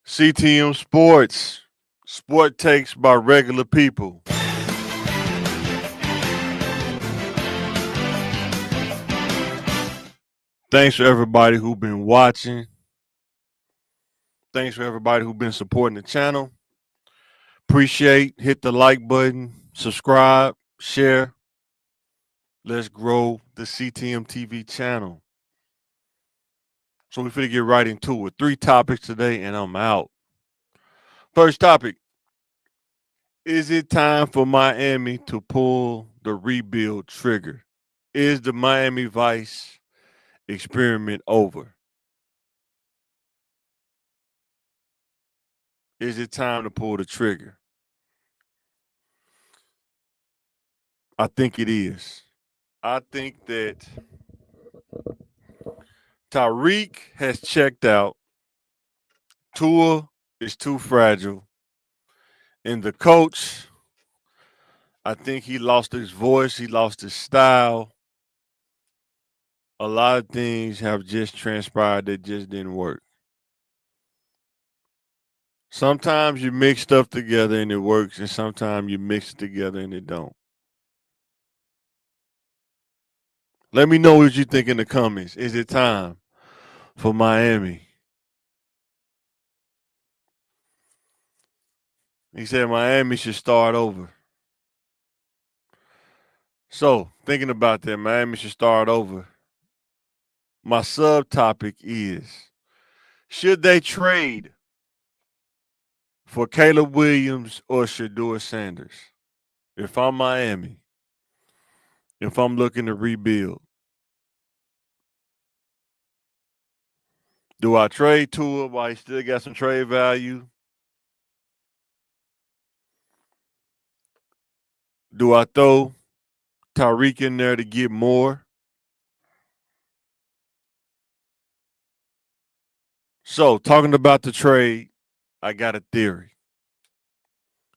CTM Sports, sport takes by regular people. Thanks for everybody who's been watching. Thanks for everybody who's been supporting the channel. Appreciate, hit the like button, subscribe, share. Let's grow the CTM TV channel. So we're finna get right into it. 3 topics today and I'm out. First topic. Is it time for Miami to pull the rebuild trigger? Is the Miami Vice experiment over? Is it time to pull the trigger? I think it is. I think that Tyreek has checked out. Tua is too fragile. And the coach, I think he lost his voice, he lost his style. A lot of things have just transpired that just didn't work. Sometimes you mix stuff together and it works, and sometimes you mix it together and it don't. Let me know what you think in the comments. Is it time for Miami? He said Miami should start over. So, thinking about that, Miami should start over. My subtopic is, should they trade for Caleb Williams or Shador Sanders? If I'm Miami, if I'm looking to rebuild, do I trade Tua while he still got some trade value? Do I throw Tyreek in there to get more? So, talking about the trade, I got a theory.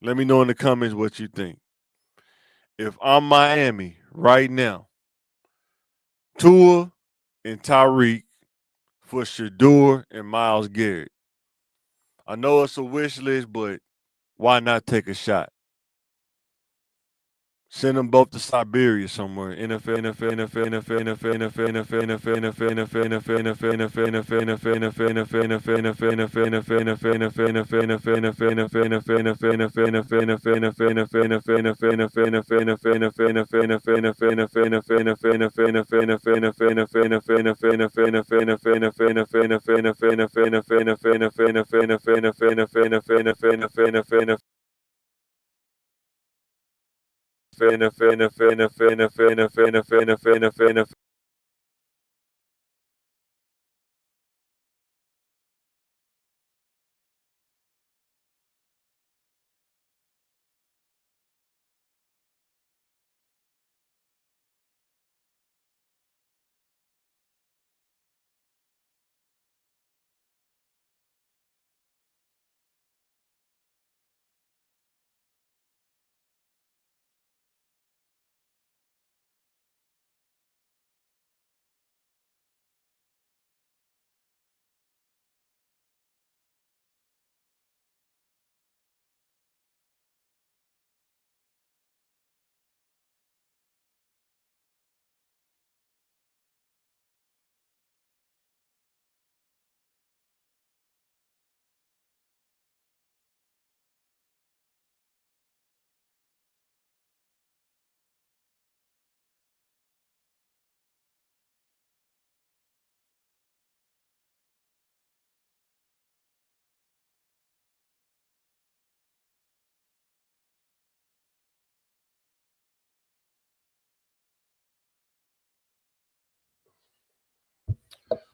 Let me know in the comments what you think. If I'm Miami right now, Tua and Tyreek for Shador and Miles Garrett. I know it's a wish list, but why not take a shot? Send them both to Siberia somewhere. NFL, NFL, NFL, NFL, NFL, NFL, NFL,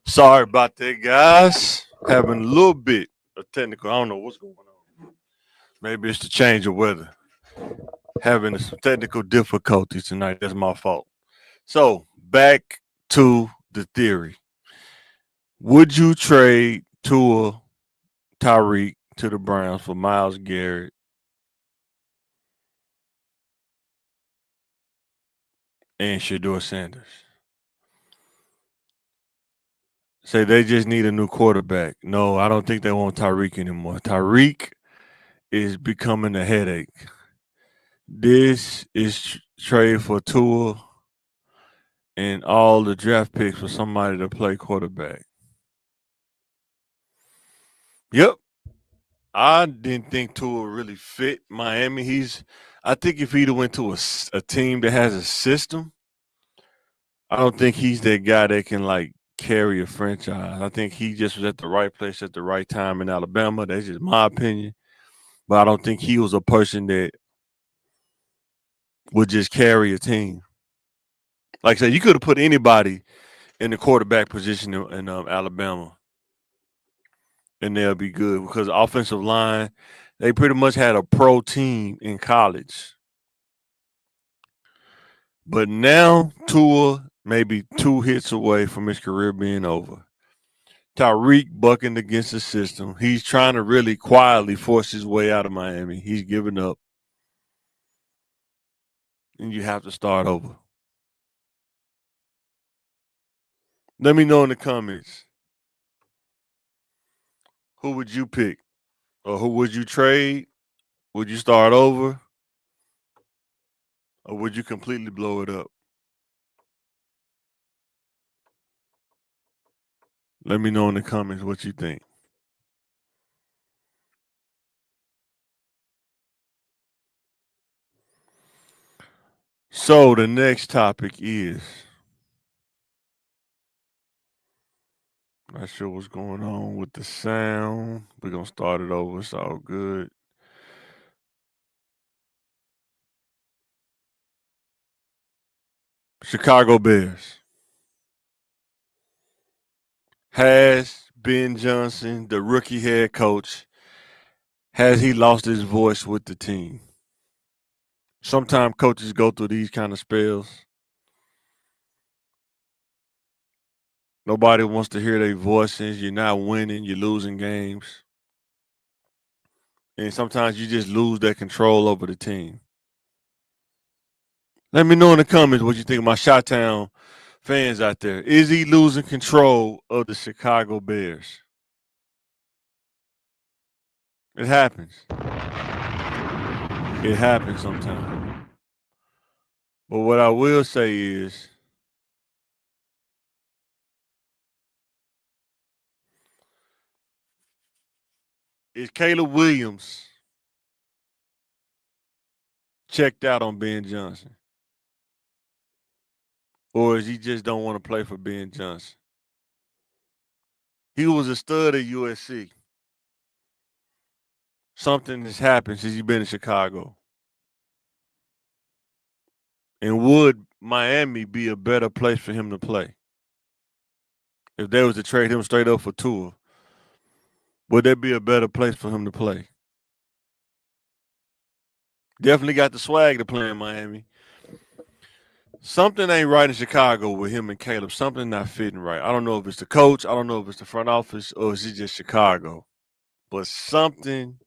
Sorry about that, guys. Having a little bit of technical. I don't know what's going on. Maybe it's the change of weather. Having some technical difficulties tonight. That's my fault. So back to the theory. Would you trade Tua Tyreek to the Browns for Miles Garrett and Shador Sanders? say they just need a new quarterback. No, I don't think they want Tyreek anymore. Tyreek is becoming a headache. This is trade for Tua and all the draft picks for somebody to play quarterback. Yep. I didn't think Tua really fit Miami. I think if he'd have went to a team that has a system, I don't think he's that guy that can like carry a franchise. I think he just was at the right place at the right time in Alabama. That's just my opinion. But I don't think he was a person that would just carry a team. Like I said, you could have put anybody in the quarterback position in Alabama, and they'll be good because the offensive line, they pretty much had a pro team in college. But now Tua may be 2 hits away from his career being over. Tyreek bucking against the system. He's trying to really quietly force his way out of Miami. He's giving up. And you have to start over. Let me know in the comments. Who would you pick? Or who would you trade? Would you start over? Or would you completely blow it up? Let me know in the comments what you think. So the next topic is, not sure what's going on with the sound. We're going to start it over. It's all good. Chicago Bears. Has Ben Johnson, the rookie head coach, has he lost his voice with the team? Sometimes coaches go through these kind of spells. Nobody wants to hear their voices. You're not winning. You're losing games. And sometimes you just lose that control over the team. Let me know in the comments what you think of my Chi-Town fans out there. Is he losing control of the Chicago Bears? It happens. It happens sometimes. But what I will say is Caleb Williams checked out on Ben Johnson? Or is he just don't want to play for Ben Johnson? He was a stud at USC. Something has happened since he's been in Chicago. And would Miami be a better place for him to play? If they was to trade him straight up for Tua, would that be a better place for him to play? Definitely got the swag to play in Miami. Something ain't right in Chicago with him and Caleb. Something not fitting right. I don't know if it's the coach. I don't know if it's the front office or is it just Chicago. But something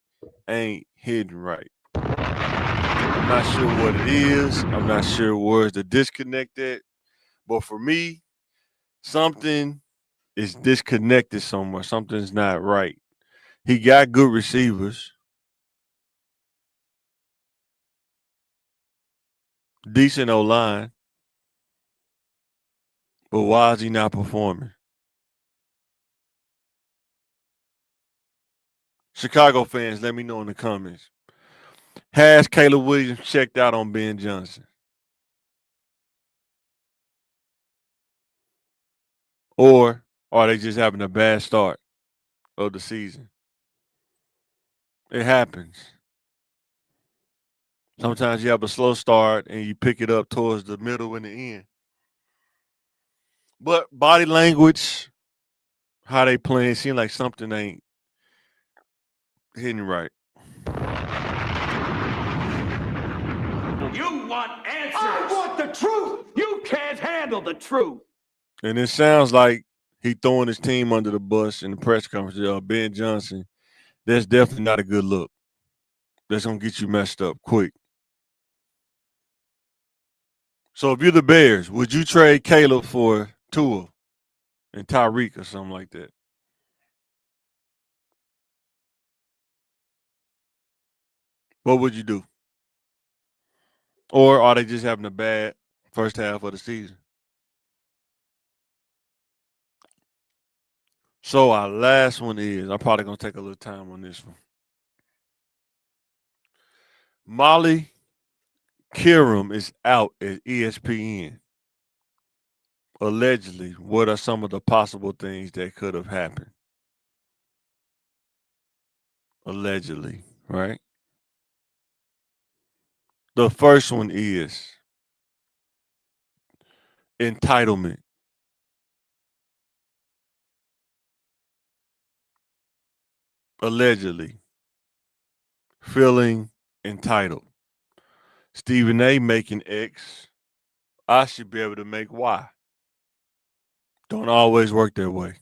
ain't hitting right. I'm not sure what it is. I'm not sure where's the disconnect at. But for me, something is disconnected somewhere. Something's not right. He got good receivers, decent O line, but why is he not performing? Chicago fans, let me know in the comments. Has Caleb Williams checked out on Ben Johnson? Or are they just having a bad start of the season? It happens. Sometimes you have a slow start and you pick it up towards the middle and the end. But body language, how they playing, seem like something ain't hitting right. You want answers. I want the truth. You can't handle the truth. And it sounds like he throwing his team under the bus in the press conference. Ben Johnson, that's definitely not a good look. That's going to get you messed up quick. So if you're the Bears, would you trade Caleb for Tua? and Tyreek or something like that. What would you do? Or are they just having a bad first half of the season? So our last one is, I'm probably gonna take a little time on this one. Molly Kiram is out at ESPN. Allegedly, what are some of the possible things that could have happened? Allegedly, right? The first one is entitlement. Allegedly, feeling entitled. Stephen A making X. I should be able to make Y. Don't always work that way.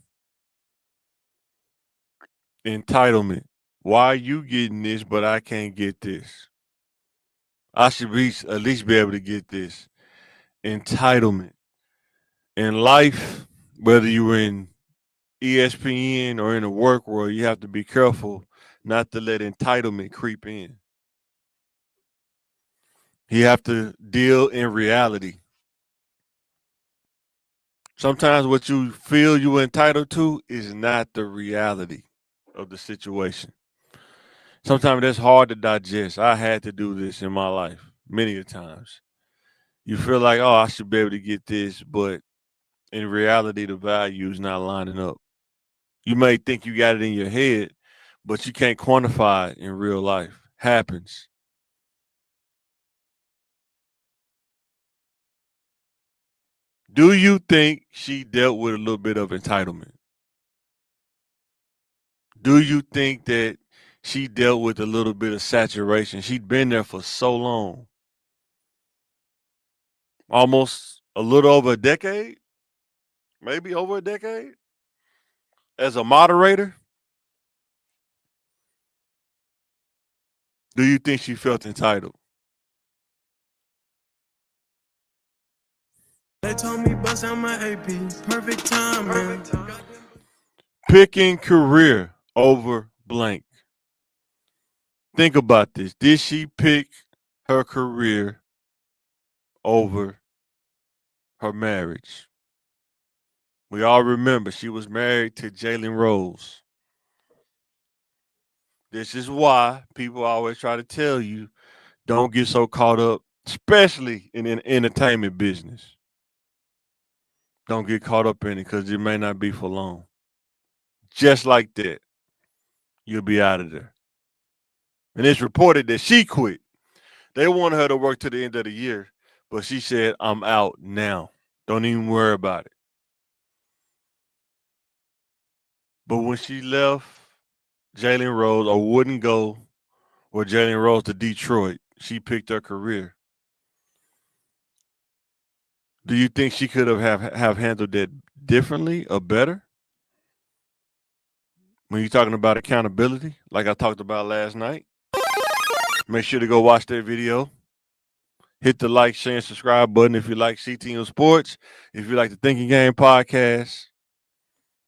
Entitlement. Why are you getting this, but I can't get this? I should be at least be able to get this. Entitlement. In life, whether you're in ESPN or in the work world, you have to be careful not to let entitlement creep in. You have to deal in reality. Sometimes what you feel you're entitled to is not the reality of the situation. Sometimes that's hard to digest. I had to do this in my life many a times. You feel like, oh, I should be able to get this, but in reality, the value is not lining up. You may think you got it in your head, but you can't quantify it in real life. Happens. Do you think she dealt with a little bit of entitlement? Do you think that she dealt with a little bit of saturation? She'd been there for so long, almost a little over a decade, maybe over a decade, as a moderator. Do you think she felt entitled? They told me bust out my AP. Perfect time, man. Picking career over blank. Think about this. Did she pick her career over her marriage? We all remember she was married to Jalen Rose. This is why people always try to tell you don't get so caught up, especially in the entertainment business. Don't get caught up in it because it may not be for long. Just like that, you'll be out of there. And it's reported that she quit. They wanted her to work to the end of the year, but she said, I'm out now. Don't even worry about it. But when she left Jalen Rose or wouldn't go with Jalen Rose to Detroit, she picked her career. Do you think she could have handled that differently or better? When you're talking about accountability, like I talked about last night, make sure to go watch that video. Hit the like, share, and subscribe button if you like CTM Sports. If you like the Thinking Game podcast.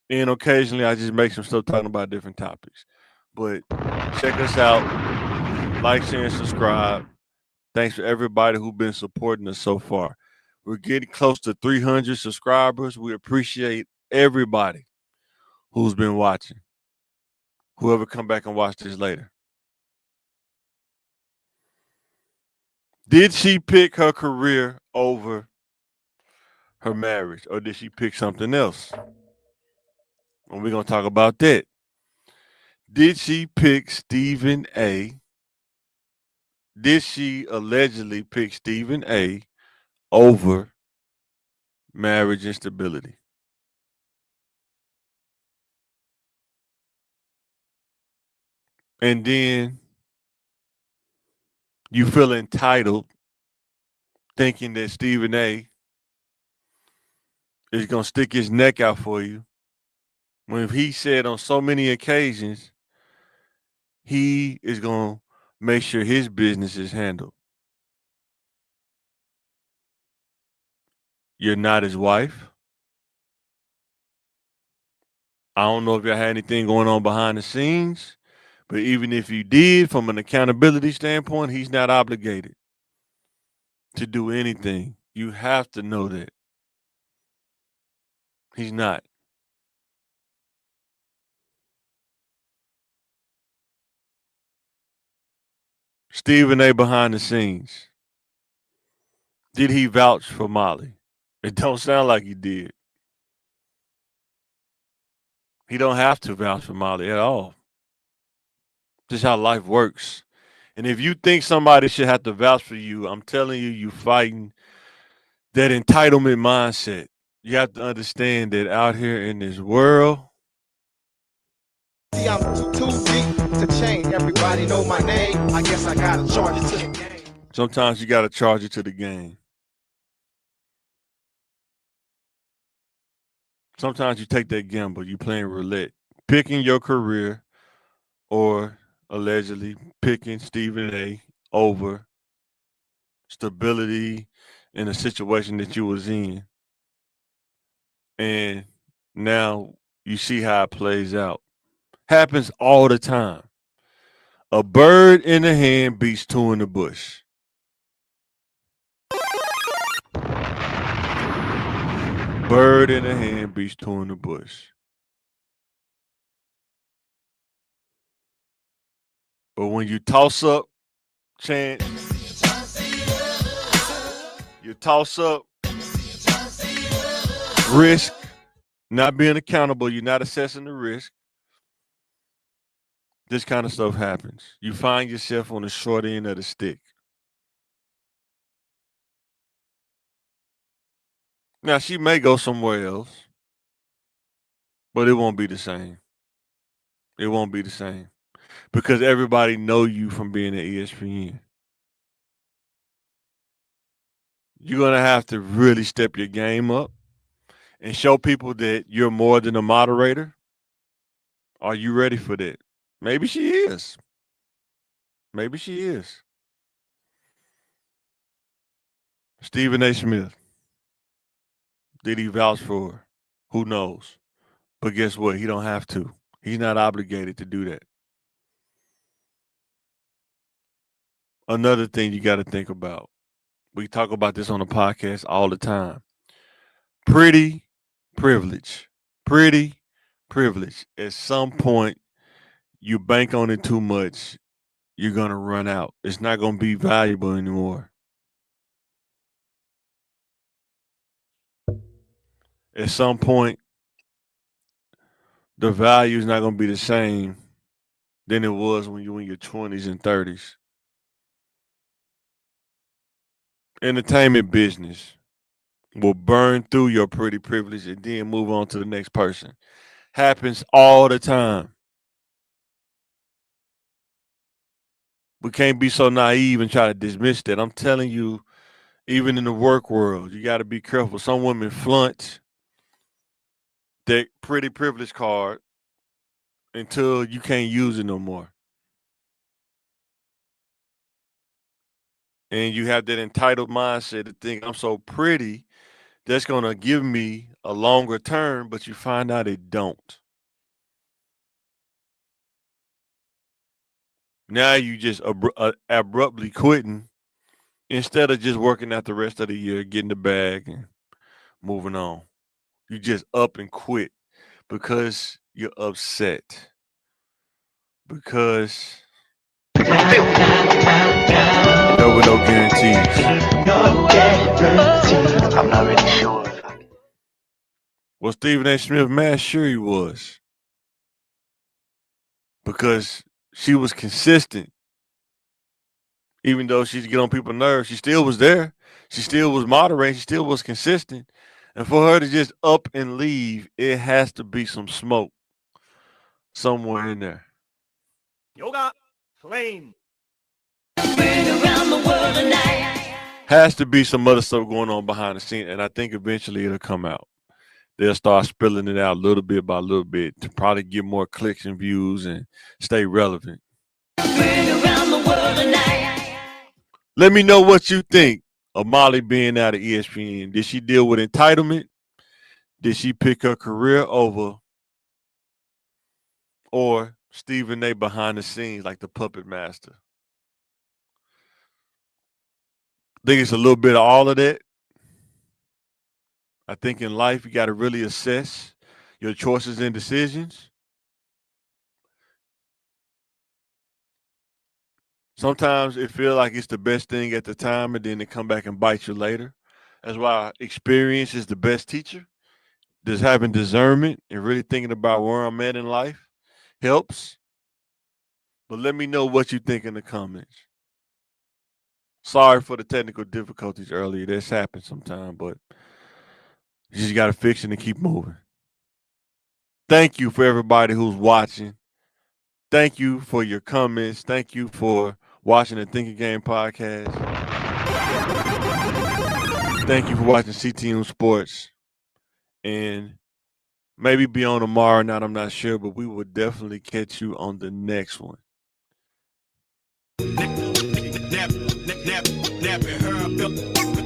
And occasionally I just make some stuff talking about different topics. But check us out. Like, share, and subscribe. Thanks for everybody who's been supporting us so far. We're getting close to 300 subscribers. We appreciate everybody who's been watching. Whoever come back and watch this later. Did she pick her career over her marriage, or did she pick something else? And we're going to talk about that. Did she pick Stephen A? Did she allegedly pick Stephen A over marriage instability? And then you feel entitled thinking that Stephen A is going to stick his neck out for you when he said on so many occasions he is going to make sure his business is handled. You're not his wife. I don't know if y'all had anything going on behind the scenes, but even if you did, from an accountability standpoint, he's not obligated to do anything. You have to know that. He's not. Stephen A. behind the scenes. Did he vouch for Molly? It don't sound like he did. He don't have to vouch for Molly at all. Just how life works. And if you think somebody should have to vouch for you, I'm telling you, you fighting that entitlement mindset. You have to understand that out here in this world, See, I'm too deep to change. Everybody know my name. I guess I gotta charge it to the game. sometimes you got to charge it to the game. Sometimes you take that gamble. You playing roulette, picking your career, or allegedly picking Stephen A. over stability in a situation that you was in, and now you see how it plays out. Happens all the time. A bird in the hand beats two in the bush. Bird in the hand beats two in the bush. But when you toss up, chance, you toss up risk, not being accountable, you're not assessing the risk. This kind of stuff happens. You find yourself on the short end of the stick. Now, she may go somewhere else, but it won't be the same. It won't be the same because everybody know you from being at ESPN. You're going to have to really step your game up and show people that you're more than a moderator. Are you ready for that? Maybe she is. Maybe she is. Stephen A. Smith. Did he vouch for her? Who knows? But guess what? He don't have to. He's not obligated to do that. Another thing you got to think about. We talk about this on the podcast all the time. Pretty privilege. Pretty privilege. At some point, you bank on it too much, you're going to run out. It's not going to be valuable anymore. At some point, the value is not going to be the same than it was when you were in your 20s and 30s. Entertainment business will burn through your pretty privilege and then move on to the next person. Happens all the time. We can't be so naive and try to dismiss that. I'm telling you, even in the work world, you got to be careful. Some women flaunt that pretty privilege card until you can't use it no more. And you have that entitled mindset to think I'm so pretty, that's going to give me a longer term, but you find out it don't. Now you just abruptly quitting instead of just working out the rest of the year, getting the bag and moving on. You just up and quit because you're upset. Because there were no guarantees. I'm not really sure. Was Stephen A. Smith mad? Sure he was. Because she was consistent. Even though she'd get on people's nerves, she still was there. She still was moderating. She still was consistent. And for her to just up and leave, it has to be some smoke somewhere in there. Yoga flame. Has to be some other stuff going on behind the scene, and I think eventually it'll come out. They'll start spilling it out little bit by little bit to probably get more clicks and views and stay relevant. Let me know what you think of Molly being out of ESPN. Did she deal with entitlement? Did she pick her career over or Stephen A. behind the scenes, like the puppet master. I think it's a little bit of all of that. I think in life you got to really assess your choices and decisions. Sometimes it feels like it's the best thing at the time, and then it come back and bite you later. That's why experience is the best teacher. Just having discernment and really thinking about where I'm at in life helps. But let me know what you think in the comments. Sorry for the technical difficulties earlier. This happens sometimes, but you just got to fix it and keep moving. Thank you for everybody who's watching. Thank you for your comments. Thank you for watching the Think Game podcast. Thank you for watching CTM Sports. And maybe be on tomorrow night, I'm not sure, but we will definitely catch you on the next one. Nap,